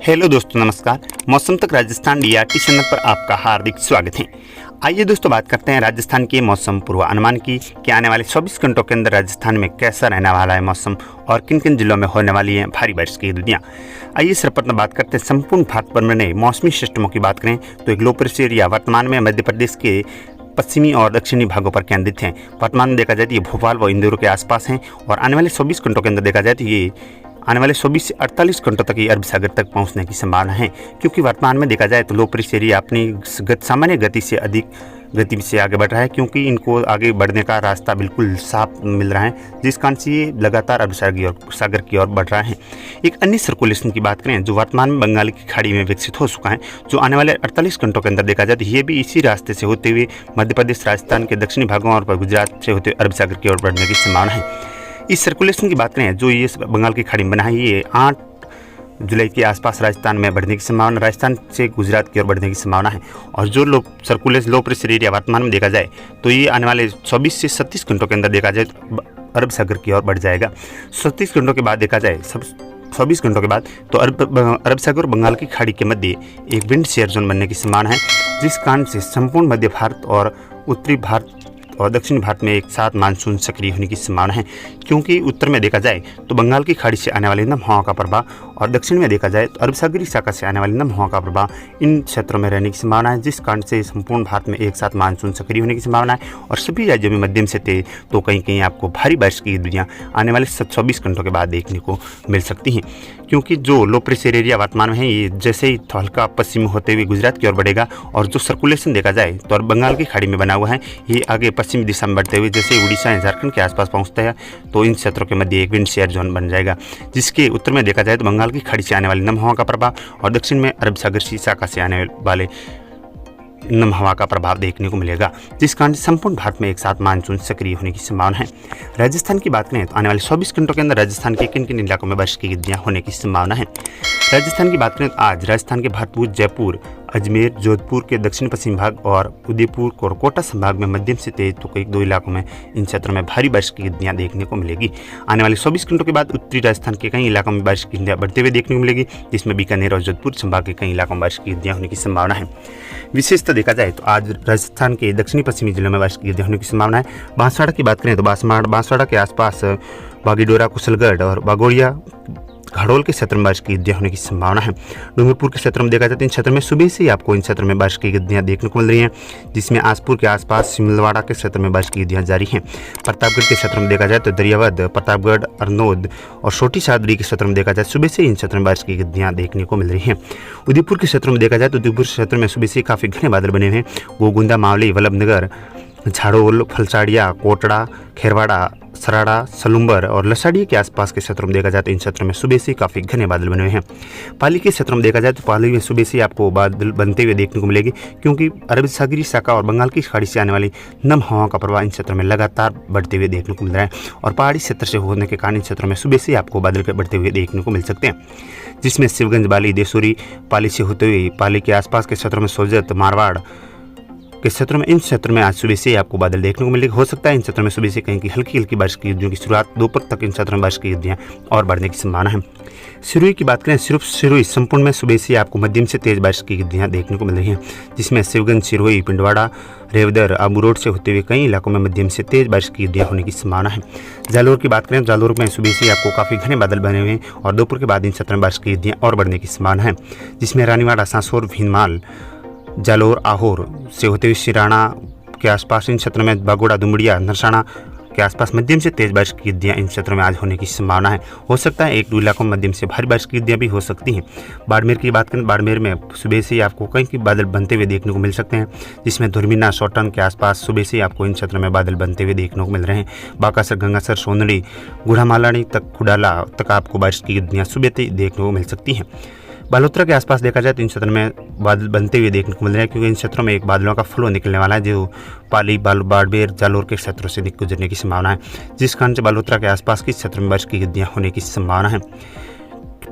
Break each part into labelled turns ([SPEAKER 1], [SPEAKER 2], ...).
[SPEAKER 1] Hello दोस्तों, नमस्कार। मौसम तक राजस्थान DRT चैनल पर आपका हार्दिक स्वागत है। आइए दोस्तों, बात करते हैं राजस्थान के मौसम पूर्वानुमान की कि आने वाले 24 घंटों के अंदर राजस्थान में कैसा रहने वाला है मौसम और किन किन जिलों में होने वाली है भारी बारिश की दुनिया। आइए सर्वप्रथम बात करते हैं संपूर्ण भारत पर बने मौसमी सिस्टमों की बात करें तो एक लो प्रेशर एरिया वर्तमान में मध्य प्रदेश के पश्चिमी और दक्षिणी भागों पर केंद्रित हैं। वर्तमान में देखा जाए तो ये भोपाल व इंदौर के आसपास हैं और आने वाले 24 घंटों के अंदर देखा जाए तो ये आने वाले 24 से 48 घंटों तक ये अरब सागर तक पहुंचने की संभावना है, क्योंकि वर्तमान में देखा जाए तो लो प्रेशर एरिया अपनी सामान्य गति से अधिक गति से आगे बढ़ रहा है, क्योंकि इनको आगे बढ़ने का रास्ता बिल्कुल साफ मिल रहा है, जिस कारण से ये लगातार अरब सागर की ओर बढ़ रहा है। एक अन्य सर्कुलेशन की बात करें जो वर्तमान में बंगाल की खाड़ी में विकसित हो चुका है, जो आने वाले 48 घंटों के अंदर देखा जाए तो ये भी इसी रास्ते से होते हुए मध्य प्रदेश, राजस्थान के दक्षिणी भागों और गुजरात से होते हुए अरब सागर की ओर बढ़ने की संभावना है। इस सर्कुलेशन की बात करें जो ये बंगाल की खाड़ी में बना है, ये 8 जुलाई के आसपास राजस्थान में बढ़ने की संभावना, राजस्थान से गुजरात की ओर बढ़ने की संभावना है। और जो लो प्रेशर एरिया वर्तमान में देखा जाए तो ये आने वाले 24 से 37 घंटों के अंदर देखा जाए अरब सागर की ओर बढ़ जाएगा। 37 घंटों के बाद देखा जाए 24 घंटों के बाद तो अरब सागर और बंगाल की खाड़ी के मध्य एक विंड शेयर जोन बनने की संभावना है, जिस कारण से संपूर्ण मध्य भारत और उत्तरी भारत और दक्षिण भारत में एक साथ मानसून सक्रिय होने की संभावना है, क्योंकि उत्तर में देखा जाए तो बंगाल की खाड़ी से आने वाली नम हवाओं का प्रभाव और दक्षिण में देखा जाए तो अरब सागरीय शाखा से आने वाली नम हवाओं का प्रभाव इन क्षेत्रों में रहने की संभावना है, जिस कारण से संपूर्ण भारत में एक साथ मानसून सक्रिय होने की संभावना है। और सभी राज्यों में मध्यम से तेज तो कहीं कहीं आपको भारी बारिश की दुनिया आने वाले 24 घंटों के बाद देखने को मिल सकती है, क्योंकि जो लो प्रेशर एरिया वर्तमान में है ये जैसे ही हल्का पश्चिम होते हुए गुजरात की ओर बढ़ेगा और जो सर्कुलेशन देखा जाए तो बंगाल की खाड़ी में बना हुआ है ये आगे पश्चिमी दिशा में बढ़ते हुए जैसे उड़ीसा या झारखंड के आसपास पहुंचता है तो इन क्षेत्रों के मध्य एक विंड शेयर जोन बन जाएगा, जिसके उत्तर में देखा जाए तो बंगाल की खाड़ी से आने वाली नम हवा का प्रभाव और दक्षिण में अरब सागर की शाखा से आने वाले नम हवा का प्रभाव देखने को मिलेगा, जिस कारण संपूर्ण भारत में एक साथ मानसून सक्रिय होने की संभावना है। राजस्थान की बात करें तो आने वाले 24 घंटों के अंदर राजस्थान के किन किन इलाकों में बारिश की गिरदियां होने की संभावना है। राजस्थान की बात करें तो आज राजस्थान के भरतपुर, जयपुर, अजमेर, जोधपुर के दक्षिण पश्चिम भाग और उदयपुर और कोटा संभाग में मध्यम से तेज तो कई 2 इलाकों में इन क्षेत्रों में भारी बारिश की गिरदियां देखने को मिलेगी। आने वाले 24 घंटों के बाद उत्तरी राजस्थान के कई इलाकों में बारिश की गिरदियां बढ़ते हुए देखने को मिलेगी, जिसमें बीकानेर और जोधपुर संभाग के कई इलाकों में बारिश की गिरदियां होने की संभावना है। विशेषतः देखा जाए तो आज राजस्थान के दक्षिणी पश्चिमी जिलों में बारिश की गिरदियां होने की संभावना है। बांसवाड़ा की बात करें तो बांसवाड़ा के आसपास बागीडोरा, कुशलगढ़ और बागोड़िया, घड़ोल के क्षेत्र में बारिश की गिरदियां होने की संभावना है। डूंगरपुर के क्षेत्र में देखा जाए तो इन क्षेत्रों में सुबह से ही आपको इन क्षेत्रों में बारिश की गिरदियां देखने को मिल रही हैं, जिसमें आसपुर के आसपास सिमलवाड़ा के क्षेत्र में बारिश की गिरदियां जारी हैं। प्रतापगढ़ के क्षेत्र में देखा जाए तो दरियावद, प्रतापगढ़, अरनोद और छोटी सादरी के क्षेत्र में देखा जाए सुबह से इन क्षेत्रों में बारिश की गिरदियां देखने को मिल रही हैं। उदयपुर के क्षेत्र में देखा जाए तो उदयपुर क्षेत्र में सुबह से काफ़ी घने बादल बने हुए हैं। गोगुंदा, मावली, वल्लभनगर, झाड़ोल, फलसाड़िया, कोटड़ा, खेरवाड़ा, सराड़ा, सलुम्बर और लसाड़ी के आसपास के क्षेत्रों में देखा जाए तो इन क्षेत्रों में सुबह से काफ़ी घने बादल बने हुए हैं। पाली के क्षेत्रों में देखा जाए तो पाली में सुबह से आपको बादल बनते हुए देखने को मिलेगी, क्योंकि अरब सागरीय शाखा और बंगाल की खाड़ी से आने वाली नम हवाओं का प्रभाव इन क्षेत्रों में लगातार बढ़ते हुए देखने को मिल रहा है और पहाड़ी क्षेत्र से होने के कारण इन क्षेत्रों में सुबह से आपको बादल बढ़ते हुए देखने को मिल सकते हैं, जिसमें शिवगंज, बाली, देसूरी, पाली से होते हुए पाली के आसपास के क्षेत्रों में सोजत, मारवाड़ के क्षेत्रों में इन क्षेत्रों में आज सुबह से आपको बादल देखने को मिलेगा। हो सकता है इन क्षेत्रों में सुबह से कहीं की हल्की हल्की बारिश की गिरदियों की शुरुआत दोपहर तक इन क्षेत्रों में बारिश की गिरदियां और बढ़ने की संभावना है। सिरोही की बात करें, सिर्फ सिरोही संपूर्ण में सुबह से आपको मध्यम से तेज बारिश की गिरदियां देखने को मिल रही हैं, जिसमें शिवगंज, सिरोही, पिंडवाड़ा, रेवदर, आबू रोड से होते हुए कई इलाकों में मध्यम से तेज बारिश की गिरदियां होने की संभावना है। जालोर की बात करें, जालोर में सुबह से आपको काफ़ी घने बादल बने हुए हैं और दोपहर के बाद इन क्षेत्रों में बारिश की गिरदियां और बढ़ने की संभावना है, जिसमें रानीवाड़ा, सांसौर, भीनमाल, जालोर, आहोर से होते हुए शिराना के आसपास इन क्षेत्रों में बागोड़ा, दुमड़िया, नरसाना के आसपास मध्यम से तेज बारिश की गिरदियां इन क्षेत्रों में आज होने की संभावना है। हो सकता है 1-2 इलाकों में मध्यम से भारी बारिश की गिरदियां भी हो सकती हैं। बाड़मेर की बात करें, बाड़मेर में सुबह से ही आपको कहीं की बादल बनते हुए देखने को मिल सकते हैं, जिसमें धुरमीना, सोटन के आसपास सुबह से ही आपको इन क्षेत्रों में बादल बनते हुए देखने को मिल रहे हैं। बाकासर, गंगासर, सोनड़ी, गुढ़ामालानी तक, खुडाला तक आपको बारिश की गिरदियां सुबह से देखने को मिल सकती हैं। बालोतरा के आसपास देखा जाए तो इन क्षेत्रों में बादल बनते हुए देखने को मिल रहे हैं, क्योंकि इन क्षेत्रों में एक बादलों का फ्लो निकलने वाला है जो पाली, बाड़मेर, जालोर के क्षेत्रों से गुजरने की संभावना है, जिस कारण से बालोतरा के आसपास के क्षेत्र में बारिश की गिरदियां होने की संभावना है।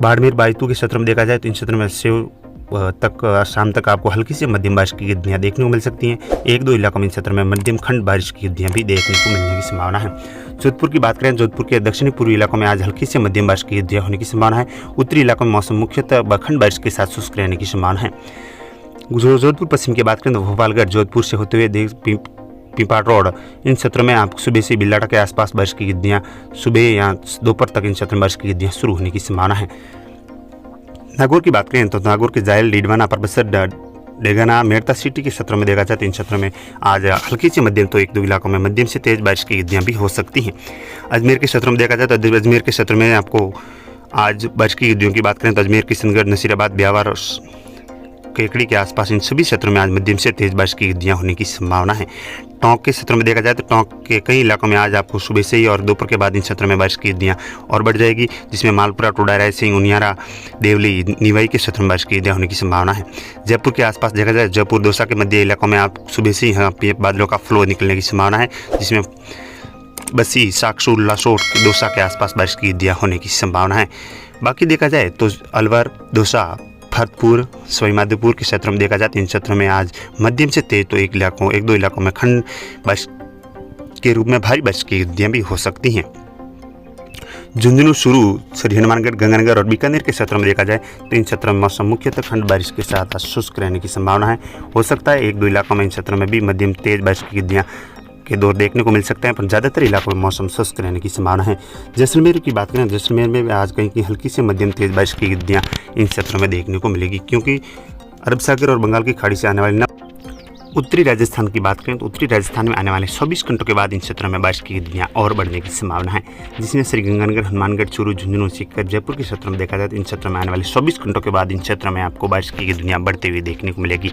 [SPEAKER 1] बाड़मेर, बायतू के क्षेत्र में देखा जाए तो इन क्षेत्रों में सेव तक शाम तक आपको हल्की से मध्यम बारिश की गिरदियां देखने को मिल सकती हैं। 1-2 इलाकों में इस क्षेत्र में मध्यम खंड बारिश की गिरदियां भी देखने को मिलने की संभावना है। जोधपुर की बात करें, जोधपुर के दक्षिणी पूर्वी इलाकों में आज हल्की से मध्यम बारिश की गतिविधियां होने की संभावना है। उत्तरी इलाकों में मौसम मुख्यतः बखंड बारिश के साथ शुष्क रहने की संभावना है। जोधपुर पश्चिम की बात करें तो भोपालगढ़ जोधपुर से होते हुए पिंपाड़ रोड, इन क्षेत्रों में आप सुबह से बिल्लाटा के आसपास बारिश की गतिविधियां सुबह या दोपहर तक इन क्षेत्रों में बारिश की गतिविधियां शुरू होने की संभावना है। नागौर की बात करें तो नागौर के जायल, डीडवाना, परबसर, डेगाना, मेड़ता सिटी के क्षेत्रों में देखा जाए तो इन क्षेत्रों में आज हल्की से मध्यम तो एक दो इलाकों में मध्यम से तेज बारिश की गतिविधियां भी हो सकती हैं। अजमेर के क्षेत्रों में देखा जाए तो अजमेर के क्षेत्र में आपको आज बारिश की गतिविधियों की बात करें तो अजमेर, किशनगढ़, नसीराबाद, ब्यावर और केकड़ी के आसपास इन सभी क्षेत्रों में आज मध्यम से तेज बारिश की गतिविधियां होने की संभावना है। टोंक के क्षेत्रों में देखा जाए तो टोंक के कई इलाकों में आज आपको सुबह से ही और दोपहर के बाद इन क्षेत्रों में बारिश की गतिविधियां और बढ़ जाएगी, जिसमें मालपुरा, टोडा, रायसिंह, उनियारा, देवली, निवाई के क्षेत्रों में बारिश की गतिविधियां होने की संभावना है। जयपुर के आसपास देखा जाए जयपुर, दौसा के मध्य इलाकों में आप सुबह से ही बादलों का फ्लो निकलने की संभावना है, जिसमें बस्सी, साकसूर, लासोट, दौसा के आसपास बारिश की गतिविधियां होने की संभावना है। बाकी देखा जाए तो अलवर, दौसा, फतेहपुर, सवाई माधोपुर के क्षेत्रों में देखा जाए तो इन क्षेत्रों में आज मध्यम से तेज तो एक दो इलाकों में खंड बारिश के रूप में भारी बारिश की गतिविधियां भी हो सकती हैं। झुंझुनू, शुरू, श्री हनुमानगढ़, गंगानगर और बीकानेर के क्षेत्रों में देखा जाए तो इन क्षेत्रों में मौसम मुख्यतः खंड बारिश के साथ शुष्क रहने की संभावना है। हो सकता है एक दो इलाकों में इन क्षेत्रों में भी मध्यम तेज बारिश की गतिविधियां के दौर देखने को मिल सकते हैं, पर ज़्यादातर इलाकों में मौसम शुष्क रहने की संभावना है। जैसलमेर की बात करें, जैसलमेर में आज कहीं की हल्की से मध्यम तेज बारिश की गतिविधियां इन क्षेत्रों में देखने को मिलेगी, क्योंकि अरब सागर और बंगाल की खाड़ी से आने वाली उत्तरी राजस्थान की बात करें तो उत्तरी राजस्थान में आने वाले 24 घंटों के बाद इन क्षेत्रों में बारिश की गतिविधियां और बढ़ने की संभावना है, जिसमें श्रीगंगानगर, हनुमानगढ़, चूरू, झुंझुनू, सीकर, जयपुर के क्षेत्रों में देखा जाए तो इन क्षेत्रों में आने वाले 24 घंटों के बाद इन क्षेत्रों में आपको बारिश की गतिविधियां बढ़ते हुए देखने को मिलेगी।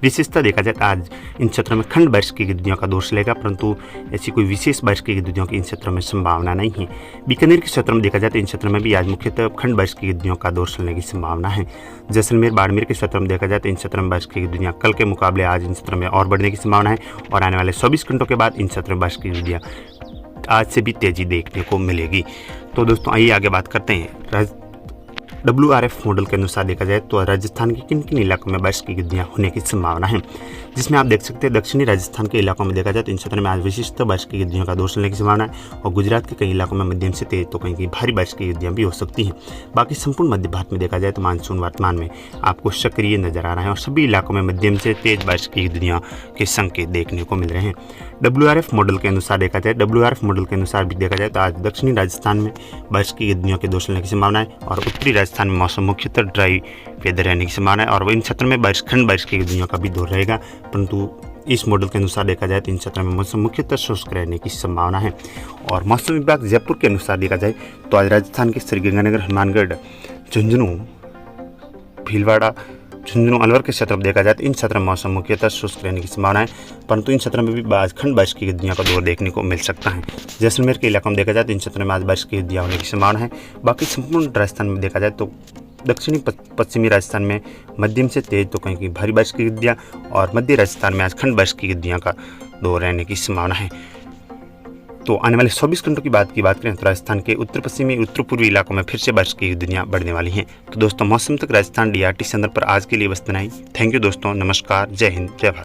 [SPEAKER 1] विशेषता देखा जाए तो आज इन क्षेत्रों में खंड बारिश की गतिविधियों का दौर चलेगा, परंतु ऐसी कोई विशेष बारिश की गतिविधियों की इन क्षेत्रों में संभावना नहीं है। बीकानेर के क्षेत्रों में देखा जाए तो इन क्षेत्रों में भी आज मुख्यतः खंड बारिश की गतिविधियों का दौर चलने की संभावना है। जैसलमेर, बाड़मेर के क्षेत्रों में देखा जाए तो इन क्षेत्रों में बारिश की गतिविधियां कल के मुकाबले आज इन क्षेत्रों में और बढ़ने की संभावना है और आने वाले 24 घंटों के बाद इन क्षेत्रों में बारिश की गतिविधियां आज से भी तेजी देखने को मिलेगी। तो दोस्तों आइए आगे बात करते हैं। WRF मॉडल के अनुसार देखा जाए तो राजस्थान के किन किन इलाकों में बारिश की गतिविधियां होने की संभावना है, जिसमें आप देख सकते हैं दक्षिणी राजस्थान के इलाकों में देखा जाए तो इन क्षेत्रों में आज विशिष्ट बारिश की गतिविधियों का दौर चलने की संभावना है और गुजरात के कई इलाकों में मध्यम से तेज तो कहीं कहीं भारी बारिश की गतिविधियां भी हो सकती हैं। बाकी संपूर्ण मध्य भारत में देखा जाए तो मानसून वर्तमान में आपको सक्रिय नजर आ रहा है और सभी इलाकों में मध्यम से तेज बारिश की गतिविधियां के संकेत देखने को मिल रहे हैं। WRF मॉडल के अनुसार देखा जाए, WRF मॉडल के अनुसार भी देखा जाए तो आज दक्षिणी राजस्थान में बारिश की गतिविधियों के दौर चलने की संभावना है और उत्तरी राजस्थान में मौसम मुख्यतः ड्राई वेदर रहने की संभावना है और इन क्षेत्रों में खंड बारिश की गतिविधियों का भी दौर रहेगा, परंतु इस मॉडल के अनुसार देखा जाए तो इन क्षेत्रों में मौसम मुख्यतः शुष्क रहने की संभावना है। और मौसम विभाग जयपुर के अनुसार देखा जाए तो आज राजस्थान के श्रीगंगानगर, हनुमानगढ़, झुंझुनू, भीलवाड़ा, झुंझुनू, अलवर के क्षेत्र में देखा जाए तो इन क्षेत्रों में मौसम मुख्यतः शुष्क रहने की संभावना है, परंतु इन क्षेत्रों में भी खंड बारिश की गतिविधियों का दौर देखने को मिल सकता है। जैसलमेर के इलाकों में देखा जाए तो इन क्षेत्रों में आज बारिश की गतिविधियां होने की संभावना है। बाकी संपूर्ण राजस्थान में देखा जाए तो दक्षिणी पश्चिमी राजस्थान में मध्यम से तेज तो कहीं कहीं भारी बारिश की गतिविधियां और मध्य राजस्थान में आज खंड बारिश की गतिविधियां का दौर रहने की संभावना है। तो आने वाले 24 घंटों की बात करें तो राजस्थान के उत्तर पश्चिमी, उत्तर पूर्वी इलाकों में फिर से बारिश की गतिविधियां बढ़ने वाली हैं। तो दोस्तों मौसम तक राजस्थान DRT चैनल पर आज के लिए बस इतना ही। थैंक यू दोस्तों, नमस्कार, जय हिंद, जय भारत।